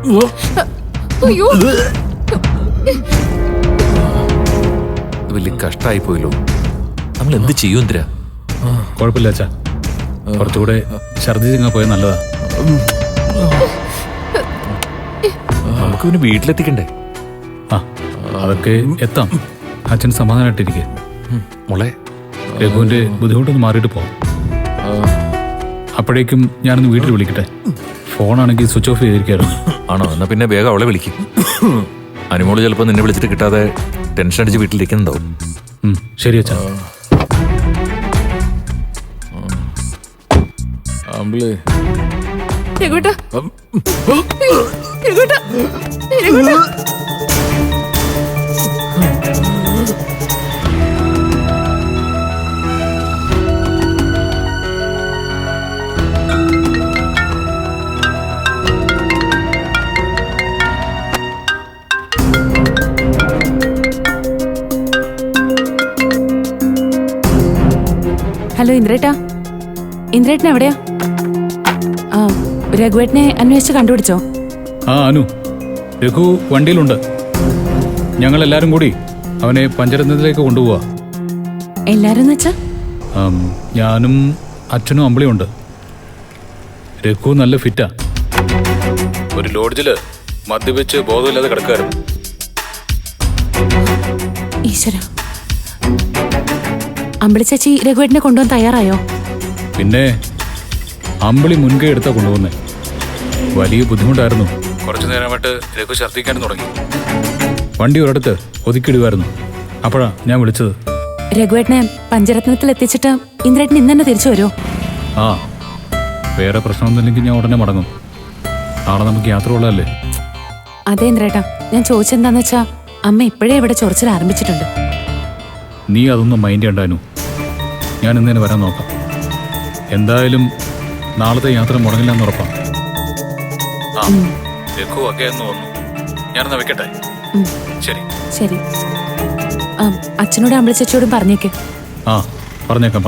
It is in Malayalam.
അയ്യോ, വലിയ കഷ്ടായി പോയല്ലോ. നമ്മൾ എന്ത് ചെയ്യും എന്തിരാ? കുഴപ്പമില്ല അച്ഛാ, കുറച്ചുകൂടെ ഛർദിച്ചിങ്ങ പോയാൽ നല്ലതാ. നമുക്ക് പിന്നെ വീട്ടിലെത്തിക്കണ്ടേ? ആ, അതൊക്കെ എത്താം. അച്ഛൻ സമാധാനമായിട്ടിരിക്കെ. മോളെ, രഘുവിന്റെ ബുദ്ധിമുട്ടൊന്ന് മാറിയിട്ട് പോവാം. അപ്പോഴേക്കും ഞാനൊന്ന് വീട്ടിൽ വിളിക്കട്ടെ. ഫോണാണെങ്കിൽ സ്വിച്ച് ഓഫ് ചെയ്തിരിക്കായിരുന്നു. ആണോ? എന്നാ പിന്നെ വേഗം അവളെ വിളിക്കും. അനുമോള് ചിലപ്പോൾ നിന്നെ വിളിച്ചിട്ട് കിട്ടാതെ ടെൻഷൻ അടിച്ച് വീട്ടിലിരിക്കുന്നുണ്ടാവും. ശരി അച്ഛാ. രഘുവേട്ടാ, രഘുവേട്ടാ, രഘുവേട്ടാ. ഹലോ ഇന്ദ്രേട്ടാ, ഇന്ദ്രേട്ടൻ എവിടെയാ? ആ, രഘുവേട്ടനെ അന്വേഷിച്ച് കണ്ടുപിടിച്ചോ? ആ അനു, രഘു വണ്ടിയിലുണ്ട്. ഞങ്ങളെല്ലാരും കൂടി അവനെ പഞ്ചരത്നത്തിലേക്ക് കൊണ്ടുപോവാ. എല്ലാരും എന്ന് വെച്ചാ? ഞാനും അച്ഛനും അമ്പിളിയും ഉണ്ട്. രഘു നല്ല ഫിറ്റാ. ഒരു ലോഡ്ജില് മദ്യപിച്ച് ബോധമില്ലാതെ കിടക്കായിരുന്നു. ഈശ്വര, അമ്പിളി ചേച്ചി രഘുവേട്ടനെ കൊണ്ടുപോകാൻ തയ്യാറായോ? പിന്നെ അമ്പിളി മുൻകൈ എടുത്താ കൊണ്ടുപോകുന്നേ. വലിയ ബുദ്ധിമുട്ടായിരുന്നു. കുറച്ചു നേരമായിട്ട് രഘു ഛർദ്ദിക്കാനും തുടങ്ങി. വണ്ടി ഒരിടത്ത് ഒതുക്കിയിടുമായിരുന്നു. അപ്പോഴാ ഞാൻ വിളിച്ചത്. രഘുവേട്ടനെ പഞ്ചരത്നത്തിൽ എത്തിച്ചിട്ട് ഇന്ദ്രേട്ടൻ ഇന്ന് തന്നെ തിരിച്ചു വരുമോ? ആ, വേറെ പ്രശ്നമൊന്നുമില്ലെങ്കിൽ ഞാൻ ഉടനെ മടങ്ങും. നാളെ നമുക്ക് യാത്ര ഉള്ളതല്ലേ. അതെ ഇന്ദ്രേട്ടാ, ഞാൻ ചോദിച്ചെന്താന്ന് വെച്ചാ അമ്മ ഇപ്പോഴേ ഇവിടെ ചൊറിച്ചിൽ ആരംഭിച്ചിട്ടുണ്ട്. നീ അതൊന്നും മൈൻഡ് ചെയ്യണ്ടാനു. ഞാൻ ഇന്ന് തന്നെ വരാൻ നോക്കാം. എന്തായാലും നാളത്തെ യാത്ര മുടങ്ങില്ലെന്ന് ഉറപ്പാണ്. ആ, രഘു ഒക്കെ എന്ന് വന്നു. ഞാനൊന്ന് വെക്കട്ടെ. ശരി ശരി. അച്ഛനോടും അമ്പിളി ചേച്ചിയോടും പറഞ്ഞേക്ക്. ആ, പറഞ്ഞേക്കാം.